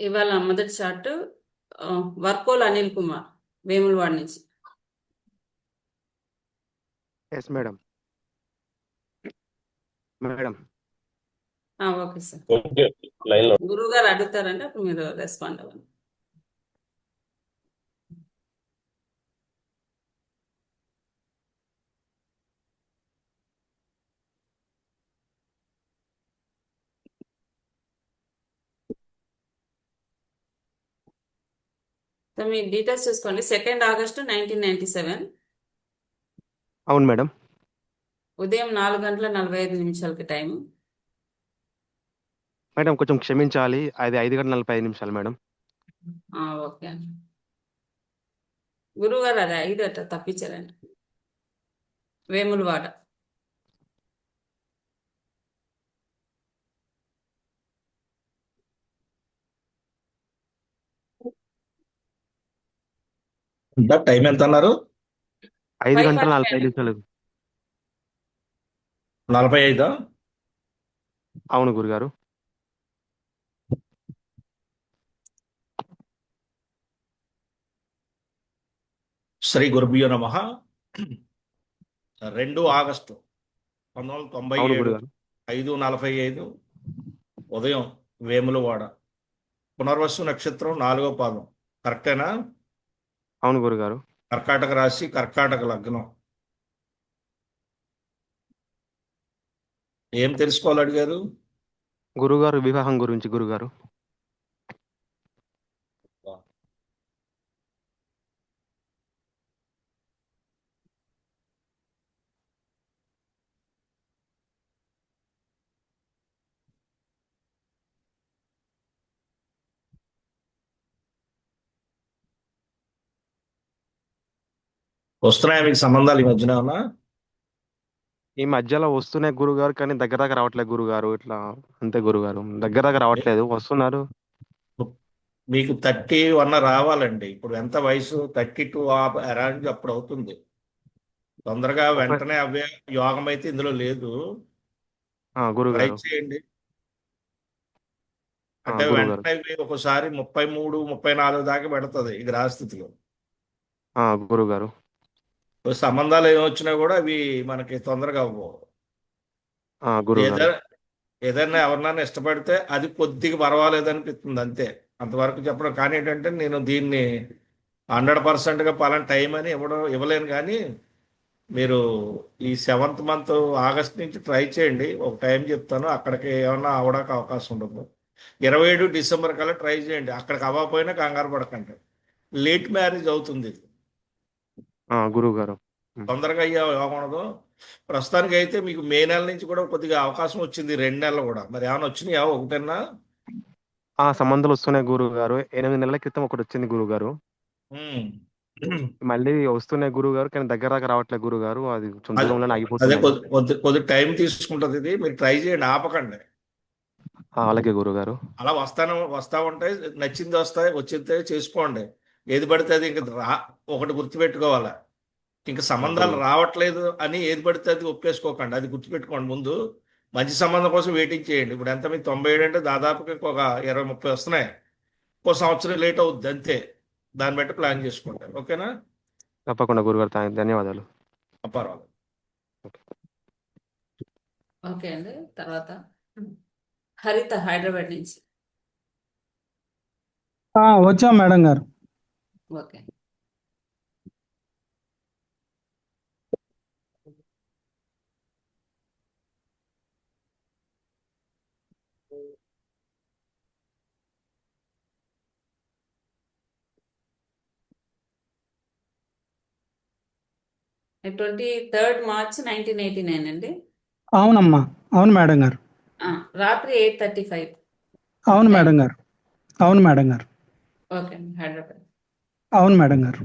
ఇవాళ మొదటి షాట్ వర్కోల్ అనిల్ కుమార్ వేములవాడ నుంచి. Yes madam. Madam okay sir. Okay, line లో గురువు గారు అడుగుతారంటే అప్పుడు మీరు రెస్పాండ్ అవ్వండి. సో మీ డీటెయిల్స్ చూసుకోండి. 2 ఆగస్టు 1997 అవును మేడం. ఉదయం 4:45 టైం. మేడం కొంచెం క్షమించాలి, అది 5 గంటల 45 నిమిషాలు మేడం. ఓకే అండి. గురువు గారు అది 5 అట్లా తప్పించారండి. వేములవాడ. ఇంకా టైం ఎంత అన్నారు? 5 గంటల 45 5:45. నిమిషాలు. 45. అవును గురుగారు. శ్రీ గురుభ్యో నమః. 2 ఆగస్టు అవును 1997, గురుగారు. 5:45 ఉదయం, వేములవాడ. పునర్వసు నక్షత్రం 4వ పాదం. కరెక్టేనా? అవును గురుగారు. కర్కాటక రాశి, కర్కాటక లగ్నం. ఏం తెలుసుకోవాలి అడిగారు? గురుగారు వివాహం గురించి గురుగారు. వస్తున్నాయా మీకు సంబంధాలు ఈ మధ్యన ఏమన్నా? ఈ మధ్యలో వస్తున్నాయి గురుగారు, కానీ దగ్గర దాకా రావట్లేదు గురుగారు. ఇట్లా అంతే గురుగారు, దగ్గర దాకా రావట్లేదు, వస్తున్నారు. మీకు 31 రావాలండి. ఇప్పుడు ఎంత వయసు? 32 అరౌండ్ అప్పుడు అవుతుంది. తొందరగా ఒక వెంటనే అవే యోగం అయితే ఇందులో లేదు. ట్రై గురుగారు. చేయండి. అంటే గురుగారు. వెంటనే ఇవి ఒకసారి 33, 34 దాకా పెడుతుంది ఈ గ్రహస్థితిలో. గురుగారు. సంబంధాలు ఏమొచ్చినా కూడా అవి మనకి తొందరగా అవ్వవు. గురుగారు. ఏదైనా ఏదైనా ఎవరినైనా ఇష్టపడితే అది కొద్దిగా పర్వాలేదు అనిపిస్తుంది అంతే. అంతవరకు చెప్పడం. కానీ ఏంటంటే నేను దీన్ని 100%గా పలానా టైం అని ఇవ్వలేను. కానీ మీరు ఈ 7th మంత్ ఆగస్ట్ నుంచి ట్రై చేయండి. ఒక టైం చెప్తాను, అక్కడికి ఏమన్నా అవడానికి అవకాశం ఉండదు. 27 డిసెంబర్ కల్లా ట్రై చేయండి. అక్కడికి అవ్వకపోయినా కంగారు పడకండి. లేట్ మ్యారేజ్ అవుతుంది ఇది. గురుగారు. తొందరగా అయ్యే యోగం ఉండదు. ప్రస్తుతానికి అయితే మీకు మే నెల నుంచి కూడా కొద్దిగా అవకాశం వచ్చింది, 2 నెలలు కూడా. మరి ఏమైనా వచ్చినాయా? ఒకటన్నా? సంబంధాలు వస్తున్నాయి గురుగారు. 8 నెలల క్రితం ఒకటి వచ్చింది గురుగారు. ఉమ్. మళ్ళీ వస్తున్నాయి గురుగారు, కానీ దగ్గర దాకా రావట్లేదు గురుగారు. అది కొంచెం అదే దూరంలోనే అదే ఆగిపోతున్నాయి. కొద్ది కొద్ది కొద్ది టైం తీసుకుంటుంది ఇది. మీరు ట్రై చేయండి, ఆపకండి. అలాగే గురుగారు. అలా వస్తా ఉంటాయి, నచ్చింది వస్తాయి, వచ్చింది చేసుకోండి. ఏది పడితే అది ఇంక ఒకటి గుర్తుపెట్టుకోవాలి. ఇంక సంబంధాలు గురుగారు. రావట్లేదు అని ఏది పడితే అది ఒప్పేసుకోకండి. అది గుర్తుపెట్టుకోండి ముందు. మంచి సంబంధం కోసం వెయిటింగ్ చేయండి. ఇప్పుడు ఎంత మీకు 97 అంటే దాదాపుగా ఒక 20-30 వస్తున్నాయి. ఒక సంవత్సరం లేట్ అవుద్ది అంతే. దాన్ని బట్టి ప్లాన్ చేసుకుంటారు. ఓకేనా? తప్పకుండా గురుగారు. ధన్యవాదాలు. పర్వాలేదు. ఓకే అండి. తర్వాత హరిత హైదరాబాద్ నుంచి. వచ్చాం మేడం గారు. ఓకే. March 23, 1989 అండి. అవునమ్మా, అవును మేడం గారు. రాత్రి 8:35 అవును టైం. మేడం గారు. అవును మేడం గారు. ఓకే అండి. హైదరాబాద్. అవును మేడం గారు.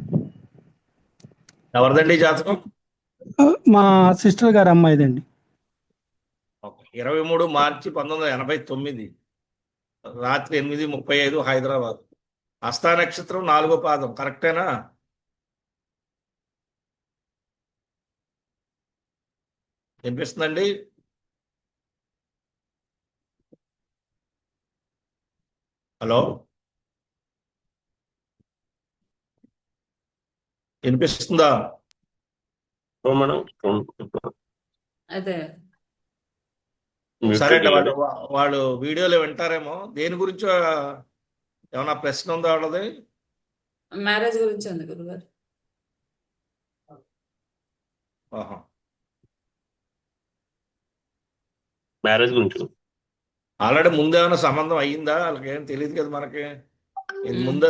ఎవరిదండి ఈ జాతకం? మా సిస్టర్ గారు అమ్మాయిదండి. 23 మార్చి 1989 రాత్రి 8:35 హైదరాబాద్. హస్తా నక్షత్రం 4వ పాదం. కరెక్టేనా? వినిపిస్తుందండి? హలో. వినిపిస్తుందా? మేడం అదే సరే అండి, మ్యూట్ వాళ్ళు వీడియోలో వింటారేమో. దేని గురించో ఏమన్నా ప్రశ్న ఉందా వాళ్ళది? మ్యారేజ్ గురించి ఉంది గురుగారు. ఆహా. మ్యారేజ్ గురించి ఆల్రెడీ ముందు ఏమైనా సంబంధం అయ్యిందా? వాళ్ళకి ఏం తెలియదు కదా మనకి. ఇది ఉమ్. ముందు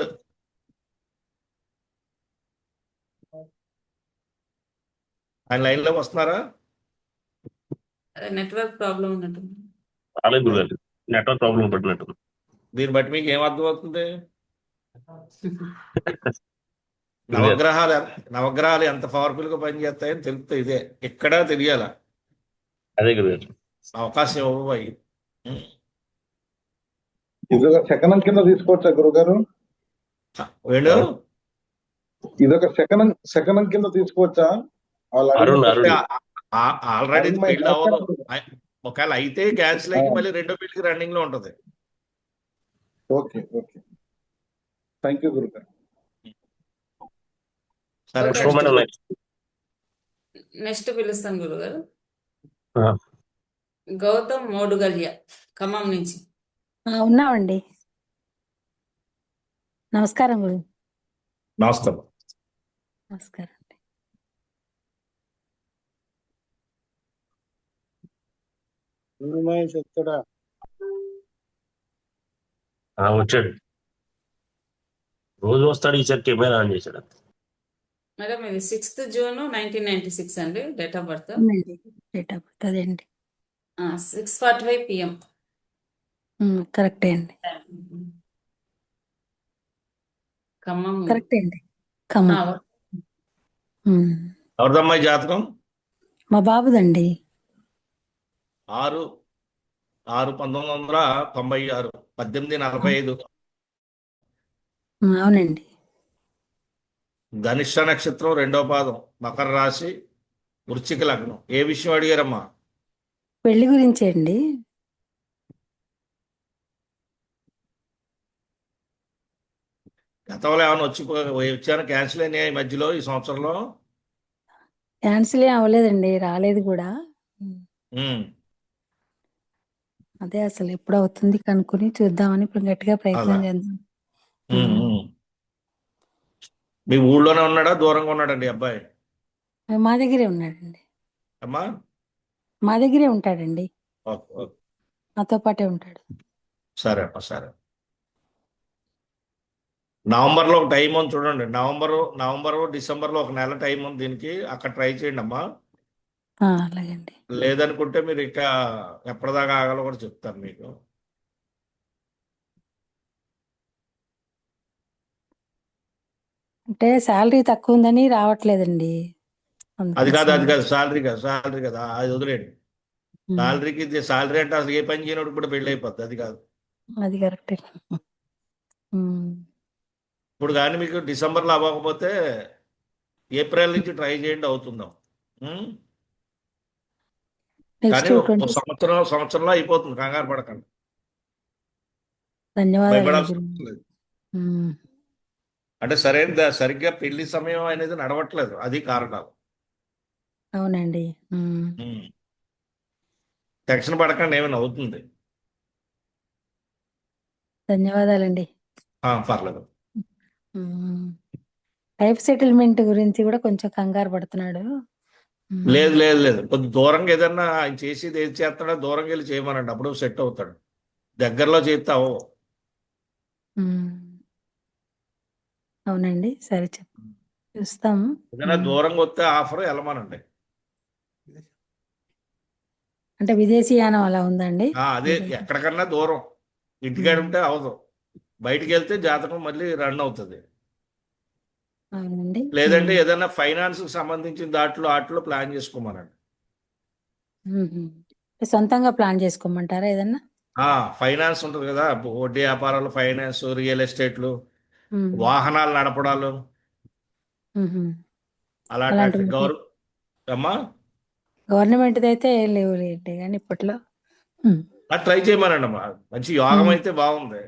ఆయన లైన్లోకి వస్తున్నారా? నెట్వర్క్ ప్రాబ్లం ఉన్నట్టుంది. రాలేదు గురుగారు, నెట్వర్క్ ప్రాబ్లం పడినట్టు. దీన్ని బట్టి మీకు ఏం అర్థమవుతుంది? గురుగారు నవగ్రహాలు ఎంత పవర్ఫుల్ గా పనిచేస్తాయని తెలుస్తుంది. ఇదే ఇక్కడ తెలియాల. అదే గురుగారు. అవకాశం ఇవ్వబోయి. ఇదొక శకనం కింద తీసుకోవచ్చా గురుగారు? వేణు, ఇదొక శకనం కింద తీసుకోవచ్చా? వాళ్ళు అరుణ్ అడిగిన ఆల్రెడీ అరుణ్ మై పెళ్లి అవ్వదు. డాక్టర్. ఒకవేళ అయితే క్యాన్సిల్ అయ్యి మళ్ళీ రెండో పెళ్లికి రన్నింగ్ లో ఉంటది. ఓకే ఓకే, థ్యాంక్ యూ గురుగారు. సరే, ఓకే. next. మేడం నెక్స్ట్ పిలుస్తాను గురుగారు. ఆ. గౌతమ్ మోడుగల్య, ఖమ్మం నుంచి. ఉన్నామండి. నమస్కారం గురు. నమస్కారం. నమస్కారం అండి. వచ్చాడు, రోజు వస్తాడు. ఈసారి కెమెరా ఆన్ చేశాడు. మేడం ఇది 6th జూన్ 1996 అండి, డేట్ ఆఫ్ బర్త్. అవునండి, డేట్ ఆఫ్ బర్త్ అదేండి. 6:45 PM. కరెక్టే అండి, ఖమ్మం. కరెక్టే అండి. ఖమ్మం. ఉమ్. ఎవరిదమ్మాయి జాతకం? మా బాబుదండి. 6/6/1996, 18:45. అవునండి. ధనిష్ట నక్షత్రం, 2వ పాదం, మకర రాశి, వృశ్చిక లగ్నం. ఏ విషయం అడిగారమ్మా? పెళ్లి గురించే అండి. గతంలో ఏమైనా వచ్చాను క్యాన్సిల్ అయినాయి ఈ మధ్యలో, ఈ సంవత్సరంలో? క్యాన్సిల్ ఏం అవ్వలేదండి, రాలేదు కూడా. ఉమ్. అదే అసలు ఎప్పుడు అవుతుంది కనుక్కొని చూద్దామని ఇప్పుడు గట్టిగా ప్రయత్నం అలా. చేద్దాం. మీ ఊళ్ళోనే ఉన్నాడా, దూరంగా ఉన్నాడండి అబ్బాయి? మా దగ్గరే ఉన్నాడండి. అమ్మా? మా దగ్గరే ఉంటాడండి, ఓకే, ఓకే. నాతో పాటే ఉంటాడు. సరే అమ్మా, సరే. నవంబర్లో ఒక టైం ఉంది చూడండి. నవంబరు డిసెంబర్లో ఒక నెల టైం ఉంది దీనికి. అక్కడ ట్రై చేయండి అమ్మా. అలాగండి. లేదనుకుంటే మీరు ఇక ఎప్పటిదాకా ఆగాలో కూడా చెప్తాను మీకు. అంటే శాలరీ తక్కువ ఉందని రావట్లేదండి. అది కాదు అందుకోసం. శాలరీ కదా, అది వదిలేండి. శాలరీ అంటే అసలు ఏ పని చేయనప్పుడు కూడా పెళ్ళి అయిపోద్ది. అది కాదు. అది కరెక్టే. ఇప్పుడు కానీ మీకు డిసెంబర్లో అవ్వకపోతే ఏప్రిల్ నుంచి ట్రై చేయండి, అవుతుందాం. నెక్స్ట్ కానీ 20. సంవత్సరంలో అయిపోతుంది, కంగారు పడకండి. ధన్యవాదాలు భయపడాల్సిన గురు. అవసరం లేదు. అంటే సరిగ్గా పెళ్లి సమయం అనేది నడవట్లేదు, అది కారణాలు. అవునండి. టెన్షన్ పడకండి, ఏమైనా అవుతుంది. ధన్యవాదాలండి. పర్లేదు. లైఫ్ సెటిల్మెంట్ గురించి కూడా కొంచెం కంగారు పడుతున్నాడు. లేదు, కొద్ది దూరంగా ఏదన్నా ఆయన చేసేది ఏది చేస్తాడో దూరంగా వెళ్ళి చేయమనండి, అప్పుడు సెట్ అవుతాడు. దగ్గరలో చేస్తావు. అవునండి, సరే చూస్తాము. ఏదైనా దూరంగా వస్తే ఆఫర్ వెళ్ళమనండి. అంటే విదేశీయానం అలా ఉందండి. అదే ఎక్కడికన్నా దూరం, ఇంటికాడ ఉంటే అవదు. బయటికి వెళ్తే జాతకం మళ్ళీ రన్ అవుతుంది. అవునండి. లేదంటే ఏదైనా ఫైనాన్స్ కి సంబంధించిన వాటిలో ప్లాన్ చేసుకోమనండి. సొంతంగా ప్లాన్ చేసుకోమంటారా ఏదన్నా? ఫైనాన్స్ ఉంటుంది కదా, వడ్డీ వ్యాపారాలు, ఫైనాన్స్, రియల్ ఎస్టేట్లు, వాహనాలు నడపడాలు, అలాంటి అమ్మా గవర్నమెంట్ అయితే ఏం లేవు లేండి, కానీ ఇప్పట్లో ట్రై చేయమనండి అమ్మా. మంచి యోగం అయితే బాగుంది,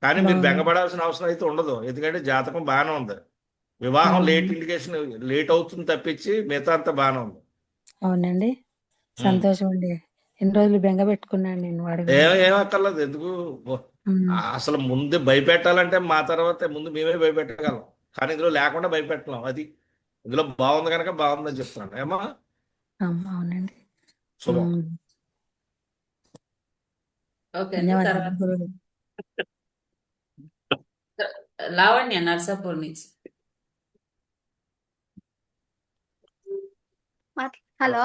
కానీ మీరు బెంగపడాల్సిన అవసరం అయితే ఉండదు. ఎందుకంటే జాతకం బాగానే ఉంది. వివాహం లేట్ అవునండి. ఇండికేషన్ లేట్ అవుతుంది తప్పించి మిగతా అంతా బాగానే ఉంది. అవునండి. ఉమ్. సంతోషం అండి. ఎన్ని రోజులు బెంగ పెట్టుకున్నాను నేను వాడి మీద. ఏం అక్కర్లేదు ఎందుకు. ఉమ్. అసలు ముందు భయపెట్టాలంటే మా తర్వాత ముందు మేమే భయపెట్టగలం, కానీ ఇందులో లేకుండా భయపెట్టలేం. అది ఇందులో బాగుంది కనుక బాగుందని చెప్తున్నాను. ఏమా అవునండి. శుభం. ఉమ్. ఓకే అండి. ధన్యవాదాలు తర్వాత గురువు. లావణ్య నర్సాపూర్ నుంచి. హలో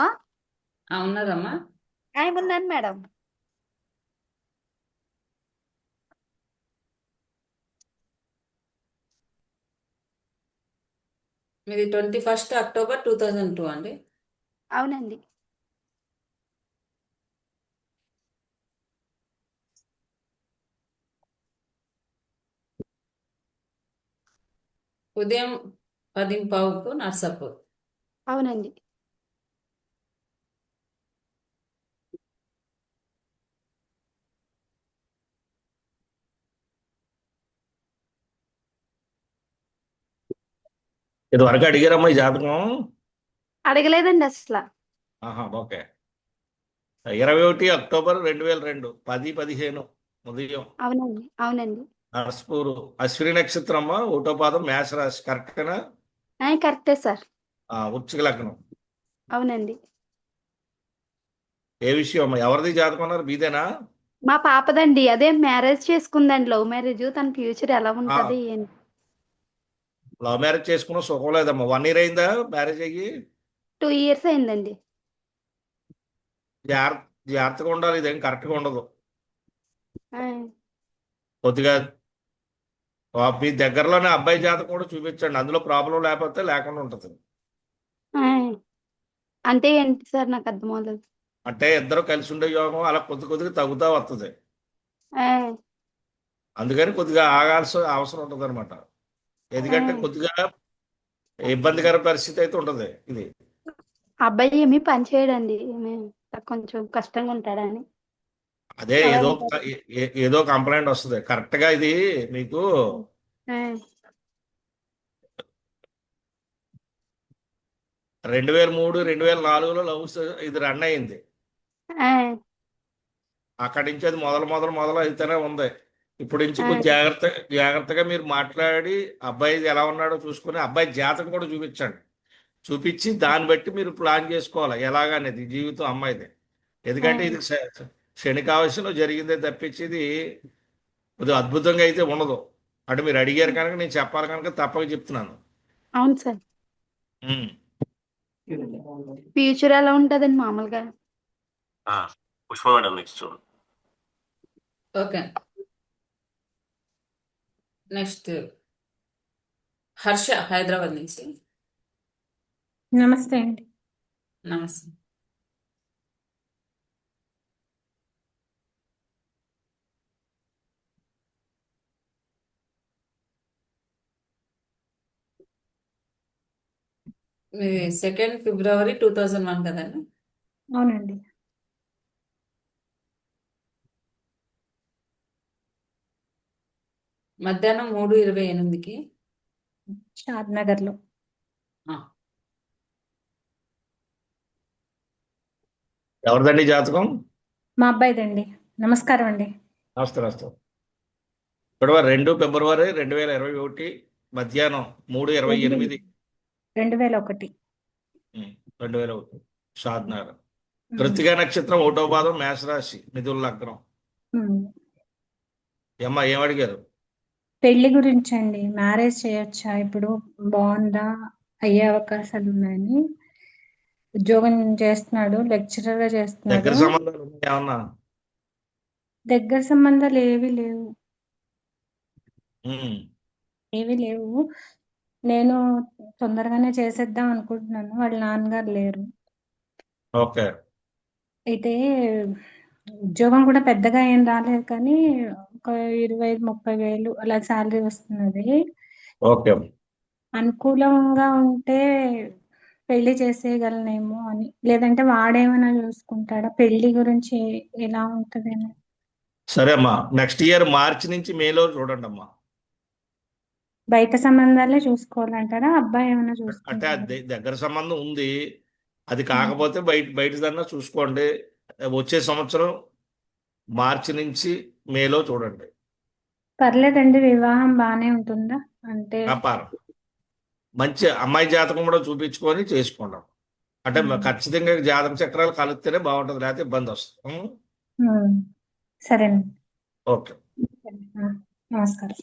ఉన్నారమ్మా? ఏమున్నాను మేడం. మీది 21 అక్టోబర్ 2002 అండి. అవునండి. ఉదయం 10:15కు నర్సాపూర్. అవునండి. ఇది వరకు అడిగారమ్మా ఈ జాతకం? అడగలేదండి అసలు. ఆహా, ఓకే. 21 అక్టోబర్ 2002 10:15 ఉదయం అవునండి. అవునండి. నర్సపూరు. అశ్విని నక్షత్రం అమ్మా, ఒకటో పాదం, మేష రాశి. కరెక్టేనా? కరెక్టే సార్. వృశ్చిక లగ్నం. అవునండి. ఏ విషయం అమ్మా? ఎవరిది జాతకం అన్నారు? మీదేనా? మా పాపదండి. అదే మ్యారేజ్ చేసుకుందండి. Love marriage. తన ఫ్యూచర్ ఎలా ఆ, ఉంటది ఏంటి? లవ్ మ్యారేజ్ చేసుకున్న సుఖం లేదమ్మా. 1 ఇయర్ అయిందా మ్యారేజ్ అయ్యి? 2 years అయిందండి. జాగ్రత్తగా ఉండాలి. ఇదేం కరెక్ట్గా ఉండదు ఆ, కొద్దిగా. మీ దగ్గరలోనే అబ్బాయి జాతకం కూడా చూపించండి, అందులో ప్రాబ్లం లేకపోతే లేకుండా ఉంటుంది. ఆ. అంటే ఏంటి సార్, నాకు అర్థం అవ్వలేదు. అంటే ఇద్దరు కలిసి ఉండే యోగం అలా కొద్దిగా తగ్గుతా వస్తుంది. ఆ, అందుకని కొద్దిగా ఆగాల్సిన అవసరం ఉంటుంది అనమాట. ఆ. ఎందుకంటే కొద్దిగా ఇబ్బందికర పరిస్థితి అయితే ఉంటుంది ఇది. అబ్బాయి ఏమీ పని చేయడండి. కొంచెం కష్టంగా ఉంటాడని. అదే అలా ఏదో ఉంటారు. ఏదో కంప్లైంట్ వస్తుంది. కరెక్ట్గా ఇది మీకు ఆ, 2003, 2004లో ఇది రన్ అయింది. ఆ, అక్కడి నుంచి అది మొదలు అయితేనే ఉంది. ఇప్పుడు నుంచి ఆ. కొంచెం జాగ్రత్తగా మీరు మాట్లాడి అబ్బాయి ఎలా ఉన్నాడో చూసుకుని అబ్బాయి జాతకం కూడా చూపించండి. చూపించి దాన్ని బట్టి మీరు ప్లాన్ చేసుకోవాలి ఎలాగనేది జీవితం అమ్మాయిది. ఎందుకంటే ఇది శని కావలసిన జరిగిందే తప్పించి ఇది కొద్దిగా అద్భుతంగా అయితే ఉండదు. అంటే మీరు అడిగారు కనుక నేను చెప్పాలి కనుక తప్పక చెప్తున్నాను. అవును సార్. ఉమ్. ఫ్యూచర్ ఎలా ఉంటదండి మామూలుగా? Pushpa madam next. Okay. Next Harsha Hyderabad నుంచి. నమస్తే అండి. నమస్తే. మీది 2 ఫిబ్రవరి 2001 కదండి? అవునండి. మధ్యాహ్నం 3:28కి. షాద్ నగర్ లో. ఎవరిదండి జాతకం? మా అబ్బాయిదండి. నమస్కారం అండి. నమస్తే. 2 ఫిబ్రవరి 2021 మధ్యాహ్నం 3:28. 2001. 2001 షాద్నగర్. కృత్తిక నక్షత్రం, ఒకటో పాదం, మేషరాశి, మిథున లగ్నం. అమ్మా ఏం అడిగారు? పెళ్లి గురించి అండి. మ్యారేజ్ చేయొచ్చా ఇప్పుడు? బాగుందా? అయ్యే అవకాశాలు ఉన్నాయని. ఉద్యోగం చేస్తున్నాడు, లెక్చరర్ గా చేస్తున్నాడు. దగ్గర సంబంధాలు ఉన్నాయా ఏమన్నా? దగ్గర సంబంధాలు ఏవి లేవు. ఉమ్. ఏవి లేవు. నేను తొందరగానే చేసేద్దాం అనుకుంటున్నాను. వాళ్ళ నాన్నగారు లేరు. ఓకే. అయితే ఉద్యోగం కూడా పెద్దగా ఏం రాలేదు, కానీ ఒక 25-30 వేలు అలా శాలరీ వస్తున్నది. ఓకే. అనుకూలంగా ఉంటే పెళ్లి చేసేయగలనేమో అని. లేదంటే వాడేమైనా చూసుకుంటాడా? పెళ్లి గురించి ఎలా ఉంటదేమో. సరే అమ్మా, నెక్స్ట్ ఇయర్ మార్చి నుంచి మేలో చూడండి అమ్మా. బయట సంబంధాలే చూసుకోవాలంటారా? అబ్బాయి ఏమైనా అంటే చూసుకుంటారా? అది దగ్గర సంబంధం ఉంది, అది కాకపోతే బయటదన్నా చూసుకోండి. వచ్చే సంవత్సరం మార్చి నుంచి మేలో చూడండి. పర్లేదండి, వివాహం బాగానే ఉంటుందా? అంటే వ్యాపారం మంచి అమ్మాయి జాతకం కూడా చూపించుకొని చేసుకున్నాం అంటే ఖచ్చితంగా జాతక చక్రాలు కలిస్తేనే బాగుంటుంది, లేకపోతే ఇబ్బంది వస్తుంది. సరేనండి. ఓకే. నమస్కారం.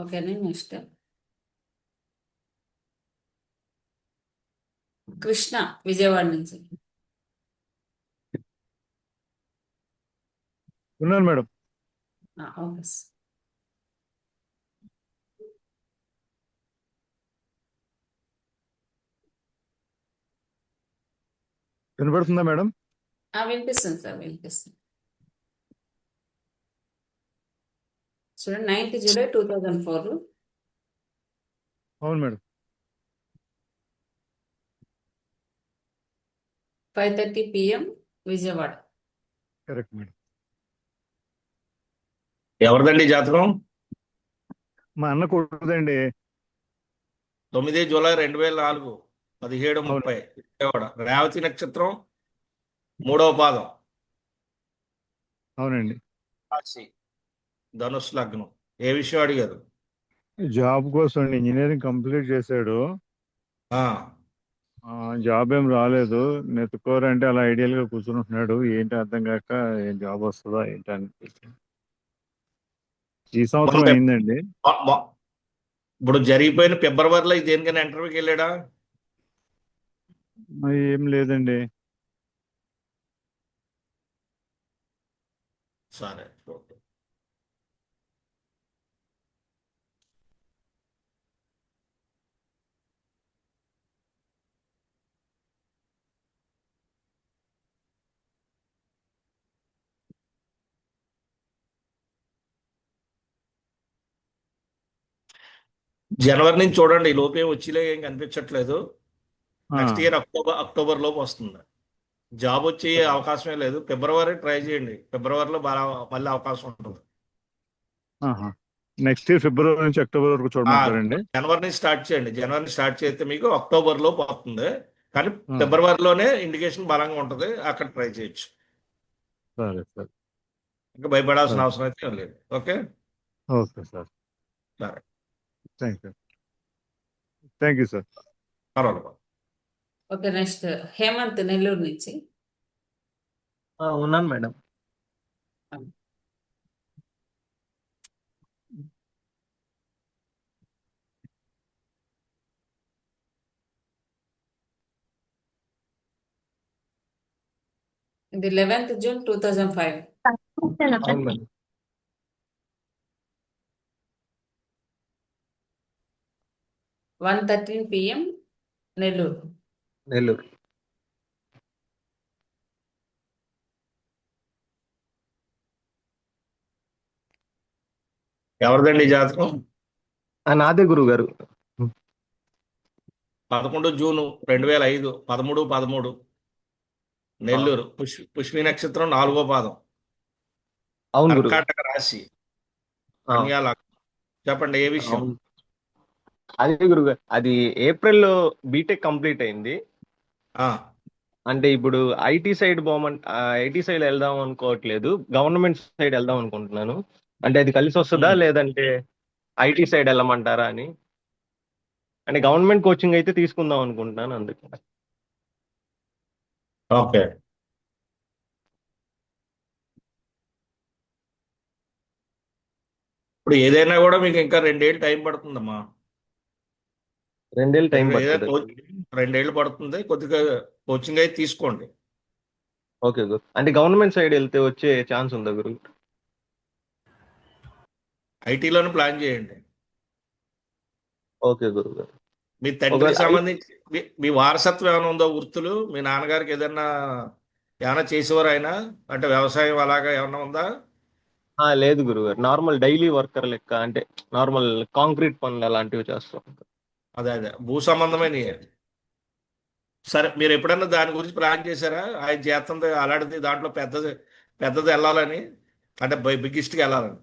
ఓకేనా? నెక్స్ట్ కృష్ణ విజయవాడ నుంచి. ఉన్నాను మేడం. Okay sir. వినపడుతుందా మేడం? వినిపిస్తుంది సార్, వినిపిస్తుంది. చూడండి, 9th జూలై 2004, అవును madam. 5:30 PM Vijayawada. Correct madam. ఎవరిదండి జాతకం? మా అన్న కొడుకుదండి. 9 జూలై 2004, 17:30 విజయవాడ. రేవతి నక్షత్రం 3వ పాదం, అవునండి. రాశి ధనుస్సు లగ్నం. ఏ విషయం అడిగారు? జాబ్ కోసం అండి. ఇంజనీరింగ్ కంప్లీట్ చేశాడు. ఆ, జాబ్ ఏం రాలేదు. నెత్తుకోరంటే అలా ఐడియల్ గా కూర్చుంటున్నాడు. ఏంటి అర్థం కాక ఏం జాబ్ వస్తుందా ఏంటి అని. ఈ సంవత్సరం మొన్న అయిందండి. ఇప్పుడు జరిగిపోయిన ఫిబ్రవరిలో దేనికైనా ఇంటర్వ్యూకి వెళ్ళాడా? ఏం లేదండి. సరే, ఓకే. జనవరి నుంచి చూడండి, ఈ లోపే వచ్చేలే ఏం కనిపించట్లేదు. నెక్స్ట్ ఇయర్ అక్టోబర్ లోపు వస్తుంది. జాబ్ వచ్చే అవకాశమే లేదు. ఫిబ్రవరి ట్రై చేయండి, ఫిబ్రవరిలో బాగా మళ్ళీ అవకాశం ఉంటుంది. నెక్స్ట్ ఇయర్ ఫిబ్రవరి నుంచి అక్టోబర్ వరకు చూడమంటారండి? జనవరి నుంచి స్టార్ట్ చేయండి. జనవరి నుంచి స్టార్ట్ చేస్తే మీకు అక్టోబర్ లోపు వస్తుంది, కానీ ఫిబ్రవరిలోనే ఇండికేషన్ బలంగా ఉంటుంది, అక్కడ ట్రై చేయొచ్చు. సరే సార్. ఇంకా భయపడాల్సిన అవసరం అయితే ఏం లేదు. ఓకే. Okay sir. సరే, థ్యాంక్ యూ సార్. పర్వాలేదు. ఓకే, నెక్స్ట్ హేమంత్ నెల్లూరు నుంచి. ఉన్నాను మేడం. ఇది 11th June 2005, అవును మేడం. 1:13 PM నెల్లూరు. నెల్లూరు. ఎవరిదండి ఈ జాతకం? నాదే గురువు గారు. 11 జూన్ 2005, 13:13 నెల్లూరు. పుష్మి నక్షత్రం 4వ పాదం, అవును గురువు. కర్కాటక రాశి, కన్యా లగ్నం. చెప్పండి, ఏ విషయం? అదే గురువు గారు, అది ఏప్రిల్లో బీటెక్ కంప్లీట్ అయింది. అంటే ఇప్పుడు ఐటీ సైడ్ ఐటీ సైడ్ వెళ్దాం అనుకోవట్లేదు, గవర్నమెంట్ సైడ్ వెళ్దాం అనుకుంటున్నాను. అంటే అది కలిసి వస్తుందా లేదంటే ఐటీ సైడ్ వెళ్ళమంటారా అని. అంటే గవర్నమెంట్ కోచింగ్ అయితే తీసుకుందాం అనుకుంటున్నాను, అందుకు. ఓకే. ఇప్పుడు ఏదైనా కూడా మీకు ఇంకా 2 ఏళ్ళు టైం పడుతుందమ్మా. 2 ఏళ్ళు టైం పడుతుంది. 2 ఏళ్ళు పడుతుంది. కొద్దిగా కోచింగ్ అయితే తీసుకోండి. ఓకే గురు. అంటే గవర్నమెంట్ సైడ్ వెళ్తే వచ్చే ఛాన్స్ ఉందా గురు? ఐటీలోనే ప్లాన్ చేయండి. ఓకే గురువు గారు. మీ తండ్రికి సంబంధించి మీ వారసత్వం ఏమైనా ఉందో, వృత్తులు? మీ నాన్నగారికి ఏమైనా చేసేవారు ఆయన? అంటే వ్యవసాయం అలాగా ఏమైనా ఉందా? లేదు గురువు గారు, నార్మల్ డైలీ వర్కర్ లెక్క, అంటే నార్మల్ కాంక్రీట్ పనులు అలాంటివి చేస్తాం. అదే భూ సంబంధమైన. సరే, మీరు ఎప్పుడన్నా దాని గురించి ప్లాన్ చేశారా? ఆయన చేస్తుంది అలాంటిది, దాంట్లో పెద్దది వెళ్ళాలని. అంటే బిగ్గెస్ట్గా వెళ్ళాలని.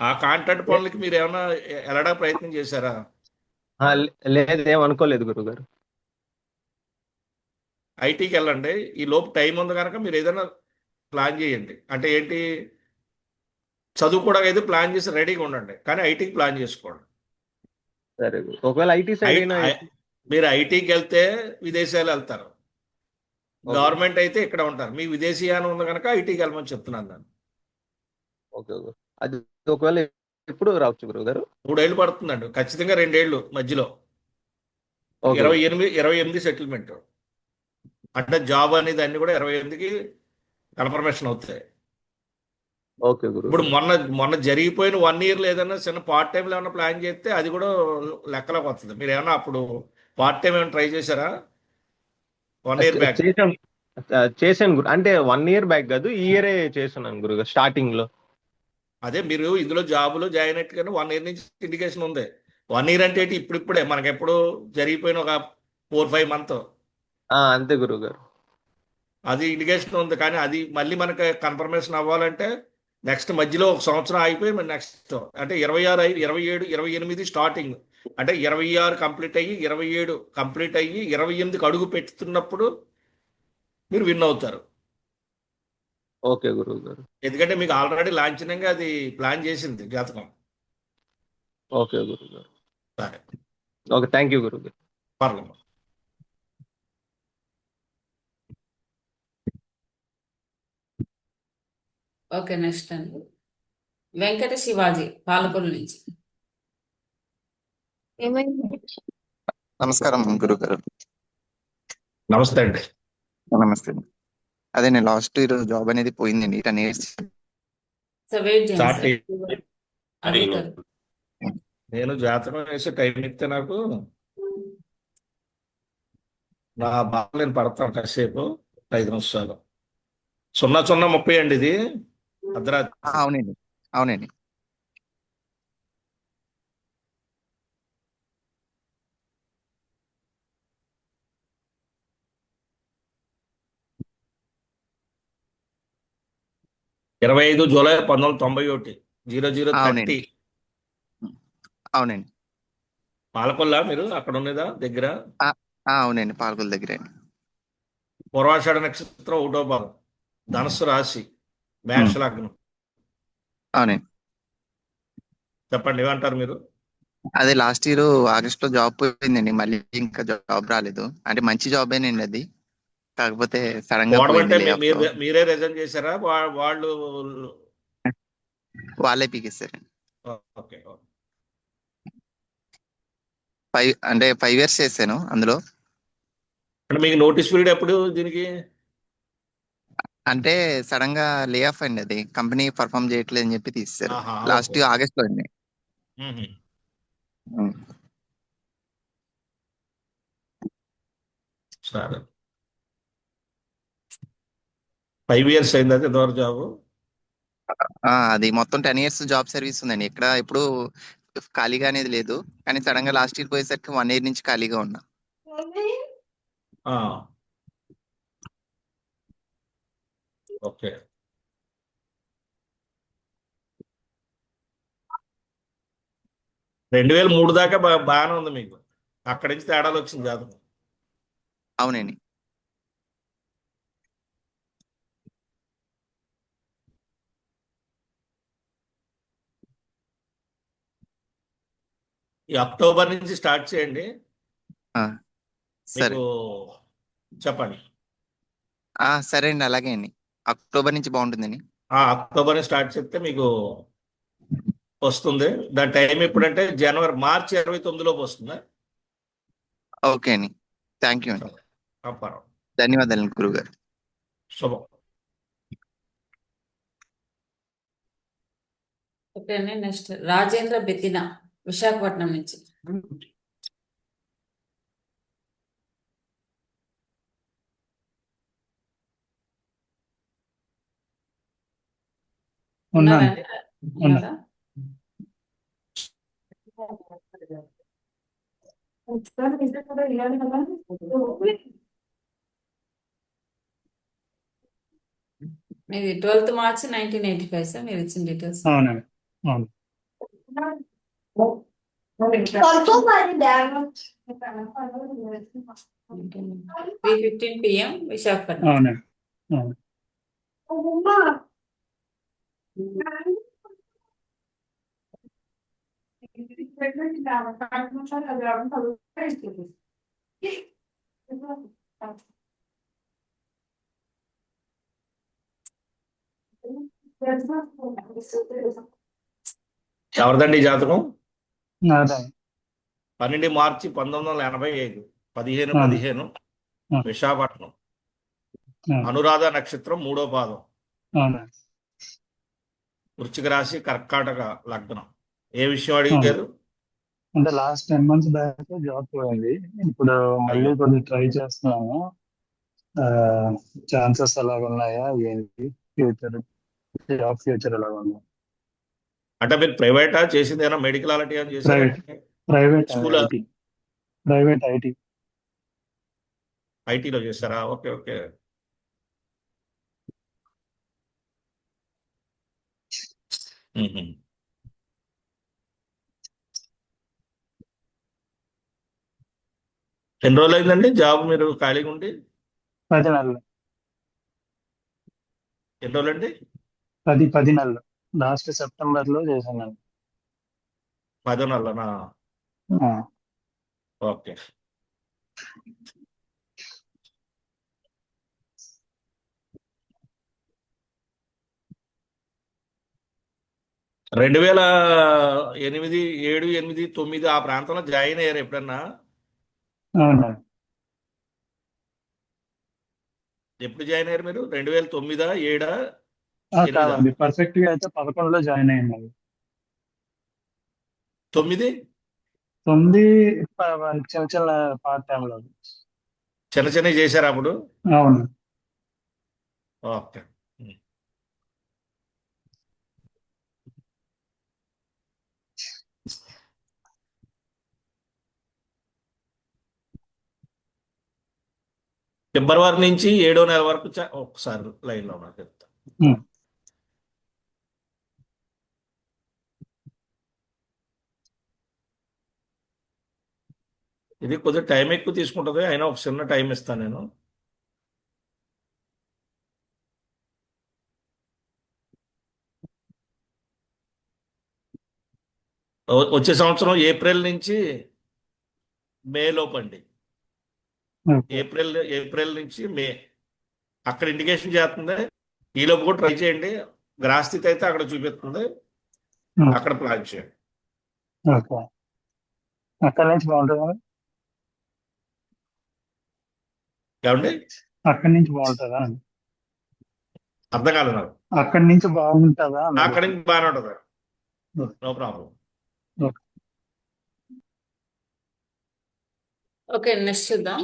ఆ కాంట్రాక్ట్ పనులకి మీరు ఏమైనా వెళ్ళడా ప్రయత్నం చేశారా? లేదు, ఏం అనుకోలేదు గురుగారు. ఐటీకి వెళ్ళండి. ఈ లోపు టైం ఉంది కనుక మీరు ఏదైనా ప్లాన్ చేయండి. అంటే ఏంటి, చదువు కూడా అయితే ప్లాన్ చేసి రెడీగా ఉండండి, కానీ ఐటీకి ప్లాన్ చేసుకోండి. సరే గురు. ఒకవేళ ఐటీ సైడ్ అయినా మీరు ఐటీకి వెళ్తే విదేశాలు వెళ్తారు, ఓకే. గవర్నమెంట్ అయితే ఇక్కడ ఉంటారు. మీ విదేశీయానం ఉంది కనుక ఐటీకి వెళ్ళమని చెప్తున్నాను నేను. Okay okay. అది ఒకవేళ ఎప్పుడు రావచ్చు గురుగారు? 3 ఏళ్ళు పడుతుందండి, ఖచ్చితంగా 2 ఏళ్ళు మధ్యలో. Okay 28 settlement. అంటే జాబ్ అనేది అన్ని కూడా 28కి కన్ఫర్మేషన్ అవుతాయి. ఓకే ఇప్పుడు గురు. మొన్న జరిగిపోయిన 1 ఇయర్ ఏదైనా చిన్న పార్ట్ టైంలో ఏమైనా ప్లాన్ చేస్తే అది కూడా లెక్కలోకి వస్తుంది. మీరు ఏమన్నా అప్పుడు పార్ట్ టైం ఏమైనా ట్రై చేశారా 1 ఇయర్ బ్యాక్? చేశాను గురు. అంటే 1 ఇయర్ బ్యాక్ కాదు, ఈ ఇయరే చేస్తున్నాను గురుగారు స్టార్టింగ్ లో. అదే మీరు ఇందులో జాబులో జాయిన్ అయ్యేట్టుగానే 1 ఇయర్ నుంచి ఇండికేషన్ ఉంది. 1 ఇయర్ అంటే ఏంటి, ఇప్పుడిప్పుడే మనకి ఎప్పుడు జరిగిపోయిన ఒక 4-5 మంత్ అంతే గురుగారు. అది ఇండికేషన్ ఉంది. కానీ అది మళ్ళీ మనకి కన్ఫర్మేషన్ అవ్వాలంటే నెక్స్ట్ మధ్యలో 1 సంవత్సరం ఆగిపోయి మరి నెక్స్ట్ అంటే 26 27 28 స్టార్టింగ్, అంటే 26 కంప్లీట్ అయ్యి 27 కంప్లీట్ అయ్యి 28కి అడుగు పెట్టుతున్నప్పుడు మీరు విన్ అవుతారు. ఓకే గురుగారు. ఎందుకంటే మీకు ఆల్రెడీ లాంఛనంగా అది ప్లాన్ చేసింది జాతకం. ఓకే గురుగారు. సరే, ఓకే, థ్యాంక్ యూ గురుగారు. పర్లేదు. ఓకే, నెక్స్ట్ అండి వెంకట శివాజీ పాలకొల్లు నుంచి. నమస్కారం గురుగారు. నమస్తే అండి. నమస్తే. అదే నేను లాస్ట్ ఇయర్ జాబ్ అనేది పోయిందండి 10 years. సో వెయిట్ చేయండి స్టార్ట్ సార్. అదే కదా. నేను జాతకం వేసి టైం ఇస్తే నాకు నా బాధ నేను పడతాను కాసేపు 5 నిమిషాలు. 00:30 అండి ఇది అర్ధరాత్రి. అవునండి అవునండి. జూలై 1991 00:30. అవునండి. పాలకొల్లా మీరు అక్కడ ఉన్నదా దగ్గర? అవునండి, పాలకొల్లు దగ్గరే. పూర్వాషాఢ నక్షత్రం 1వ భాగం, ధనస్సు రాశి, మేష లగ్నం. అవునండి. చెప్పండి, ఏమంటారు మీరు? అదే లాస్ట్ ఇయర్ ఆగస్ట్ లో జాబ్ పోయిందండి, మళ్ళీ ఇంకా జాబ్ రాలేదు. అంటే మంచి జాబ్ ఏనండి అది, కాకపోతే సడన్ గా పోవడం పోయింది. అంటే మీరే రిజైన్ చేశారా, వాళ్ళు? వాళ్ళే పీకేస్తారండి. ఓకే. 5 years చేశాను అందులో. అంటే మీకు నోటీస్ పీరియడ్ ఎప్పుడు దీనికి? అంటే సడన్ గా లే ఆఫ్ అండి, అది కంపెనీ పర్ఫామ్ చేయట్లేదు అని చెప్పి తీసేశారు. లాస్ట్ ఆగస్ట్ లో అండి. సరే, 5 years అయింది అది ఎంతవరకు జాబ్? అది మొత్తం 10 years జాబ్ సర్వీస్ ఉందండి. ఇక్కడ ఇప్పుడు ఖాళీగా అనేది లేదు, కానీ సడన్ గా లాస్ట్ ఇయర్ పోయేసరికి 1 year నుంచి ఖాళీగా ఉన్నా. ఓకే. 2003 దాకా బాగానే ఉంది మీకు, అక్కడి నుంచి తేడాలు వచ్చింది జాతకం. అవునండి. ఈ అక్టోబర్ నుంచి స్టార్ట్ చేయండి. సరే. మీకు చెప్పండి. సరే అండి, అలాగే అండి. అక్టోబర్ నుంచి బాగుంటుందండి. అక్టోబర్ నుంచి స్టార్ట్ చేస్తే మీకు వస్తుంది. దాని టైం ఎప్పుడంటే మార్చి 29లోపు వస్తుందా? ఓకే అండి, థ్యాంక్ యూ అండి. పర్వాలేదు. ధన్యవాదాలు గురుగారు. శుభం. ఓకే అండి, నెక్స్ట్ రాజేంద్ర బెత్తిన విశాఖపట్నం నుంచి. ఉన్నారండి? ఉన్నారా? మీది 12th మార్చ్ 1985 సార్ మీరు ఇచ్చిన డీటెయిల్స్. అవునండి. అవును. 3:15 PM విశాఖపట్నం. అవునండి. అవును. ఎవరిదండి ఈ జాతకం? నాదే. 12 మార్చి 1985, 15 అవును. 15 అవును. విశాఖపట్నం. అవును. అనురాధ నక్షత్రం 3వ పాదం. అవునండి. వృశ్చిక రాశి, కర్కాటక లగ్నం. ఏ విషయం అవును. అడిగారు? అంటే లాస్ట్ 10 months బ్యాక్ జాబ్ పోయింది. ఇప్పుడు మళ్ళీ అయ్యో, కొద్దిగా ట్రై చేస్తున్నాము. ఛాన్సెస్ ఎలాగ ఉన్నాయా ఏంటి, ఫ్యూచర్ జాబ్ ఫ్యూచర్ ఎలాగ ఉంది? అంటే మీరు ప్రైవేటా చేసింది? ఏమైనా మెడికల్ అలాంటి ఏమైనా చేశారా? ప్రైవేట్ అండి. School IT. Private IT. ఐటీలో చేశారా? Okay okay. మ్మ్. ఎన్ని రోజులు అయిందండి జాబ్ మీరు ఖాళీగా ఉండి? 10 నెలలు. ఎన్ని రోజులండి? 10 నెలలు. లాస్ట్ సెప్టెంబర్ లో చేశాను. 10 నెలలనా? ఆ, ఓకే. రెండు వేల 8, 7, 8, 9 ఆ ప్రాంతంలో జాయిన్ అయ్యారు ఎప్పుడన్నా? అవునా. ఎప్పుడు జాయిన్ అయ్యారు మీరు? 2009, 7, 8? కాదండి, పర్ఫెక్ట్ గా అయితే 11లో జాయిన్ అయ్యింది. 9 9 చిన్న చిన్న పార్ట్ టైం లో. చిన్న చిన్నవి చేశారు అప్పుడు? అవును. ఓకే. ఫిబ్రవరి నుంచి 7వ నెల వరకు ఒకసారి లైన్లో ఉన్నారు చెప్తా. ఉమ్. ఇది కొద్దిగా టైం ఎక్కువ తీసుకుంటుంది, అయినా ఒక చిన్న టైం ఇస్తాను నేను. వచ్చే సంవత్సరం ఏప్రిల్ నుంచి మే లోపండి. ఓకే. ఏప్రిల్ నుంచి మే అక్కడ ఇండికేషన్ చేస్తుంది. ఈలోపు కూడా ట్రై చేయండి. గ్రహస్థితి అయితే అక్కడ చూపిస్తుంది, అక్కడ ప్లాన్ చేయండి. ఓకే. అక్కడి నుంచి బాగుంటుందా? ఏమండి? అక్కడి నుంచి బాగుంటుందా? అర్థం కాలేదు నాకు. అక్కడి నుంచి బాగుంటుందా? అక్కడి నుంచి బాగానే ఉంటుంది, no problem. Okay. Okay, next చూద్దాం.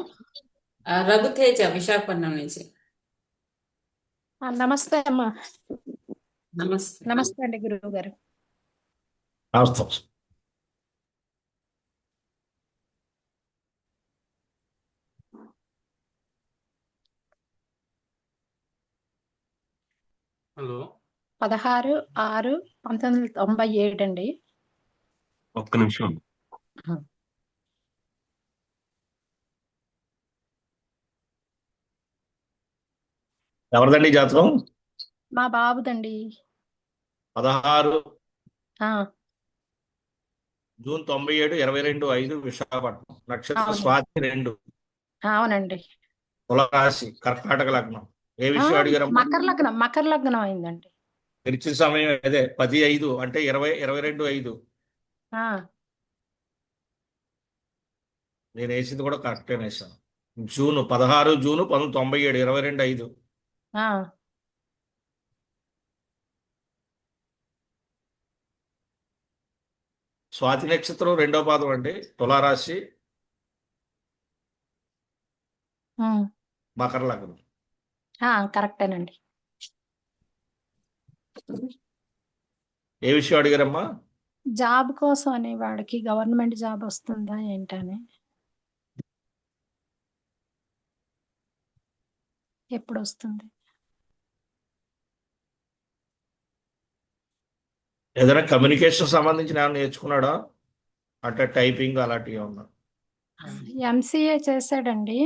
రఘుతేజ విశాఖపట్నం నుంచి. నమస్తే అమ్మా. నమస్తే. నమస్తే అండి గురువు గారు. నమస్తే. హలో, 16/6/1997 అండి. ఒక్క నిమిషం. ఎవరిదండి ఈ జాతకం? మా బాబుదండి. 16 ఆ, జూన్ 97, 22/5 విశాఖపట్నం. నక్షత్ర అవును. స్వాతి 2, అవునండి. తులరాశి, కర్కాటక లగ్నం. ఏ ఆ, విషయం అడిగారమ్మా? మకర లగ్నం అయిందండి. తెరిచిన సమయం అదే 10/5 అంటే 22/5. ఆ, నేను వేసింది కూడా కరెక్టే వేసాను. 16 జూన్ 1997, 22/5. ఆ, స్వాతి నక్షత్రం 2వ పాదం అండి. తులారాశి, ఉమ్, మకర లగ్నం. కరెక్టేనండి. ఏ విషయం అడిగారమ్మా? జాబ్ కోసం అని వాడికి గవర్నమెంట్ జాబ్ వస్తుందా ఏంటని, ఎప్పుడు వస్తుంది? ఏదైనా కమ్యూనికేషన్ సంబంధించిన ఏమైనా నేర్చుకున్నాడా? అంటే టైపింగ్ అలాంటివి ఏమన్నా? ఎంసీఏ చేశాడండి.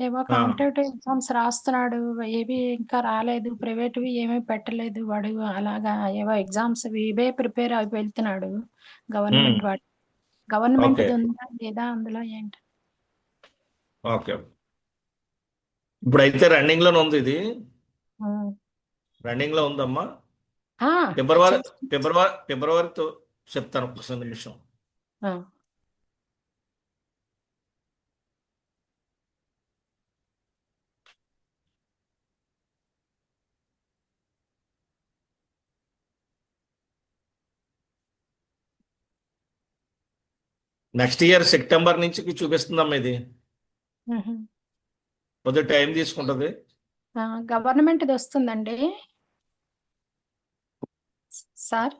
ఏవో ఆ, కాంపిటేటివ్ ఎగ్జామ్స్ రాస్తున్నాడు. ఏవి ఇంకా రాలేదు. ప్రైవేట్వి ఏమీ పెట్టలేదు. వాడు అలాగా ఏవో ఎగ్జామ్స్ ఇవే ప్రిపేర్ అయి వెళ్తున్నాడు. ఉమ్, గవర్నమెంట్ ఓకే గవర్నమెంట్ది ఉందా లేదా అందులో ఏంటి? ఓకే. ఇప్పుడైతే రన్నింగ్ లోనే ఉంది ఇది. ఉమ్. రన్నింగ్ లో ఉందమ్మా. ఆ, ఫిబ్రవరి చేస్తు- ఫిబ్రవరితో చెప్తాను ఒక నిమిషం. ఆ, నెక్స్ట్ ఇయర్ సెప్టెంబర్ నుంచి చూపిస్తుందమ్మా ఇది. ఉహు. కొద్దిగా టైం తీసుకుంటుంది. గవర్నమెంట్ది వస్తుందండి సార్.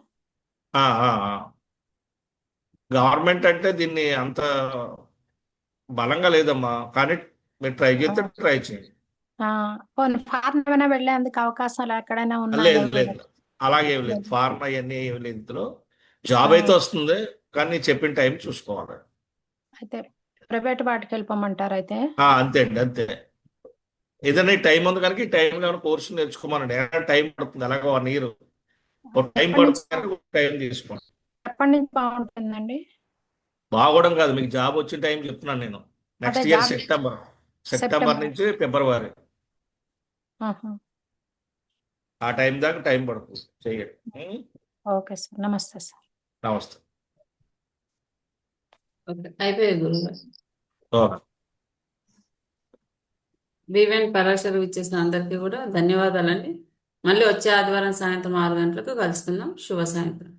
గవర్నమెంట్ అంటే దీన్ని అంత బలంగా లేదమ్మా, కానీ మీరు ట్రై చేస్తే ట్రై చేయండి. పోనీ ఫారెన్ ఏమైనా వెళ్ళేందుకు అవకాశాలు ఎక్కడైనా ఉన్నాయి లేదు లేదు, అలాగేం లేదు. ఫార్మ్ అవన్నీ ఏమి లేదు ఇందులో. జాబ్ అయితే వస్తుంది, కానీ నేను చెప్పిన టైం చూసుకోవాలి. అయితే ప్రైవేట్ వాటికి వెళ్ళిపోమంటారు అయితే. అంతే అండి, అంతే. ఏదైనా ఈ టైం ఉంది కనుక ఈ టైంలో ఏమైనా కోర్సు నేర్చుకోమనండి. ఏమైనా టైం పడుతుంది, అలాగే 1 year టైం ఎప్పటి నుంచి పడుతుంది కనుక టైం తీసుకోండి. ఎప్పటి నుంచి బాగుంటుందండి? బాగోవడం కాదు, మీకు జాబ్ వచ్చిన టైం చెప్తున్నాను నేను. అదే next year job September September. నుంచి ఫిబ్రవరి ఆహా. ఆ టైం దాకా టైం పడుతుంది. చెయ్యండి. ఓకే సార్, నమస్తే సార్. నమస్తే. ఓకే, అయిపోయాయి గురుగారు. ఓకే. వివెన్ పరాశరు ఇచ్చేసిన అందరికీ కూడా ధన్యవాదాలండి. మళ్ళీ వచ్చే ఆదివారం సాయంత్రం 6 గంటలకు కలుసుకుందాం. శుభ సాయంత్రం.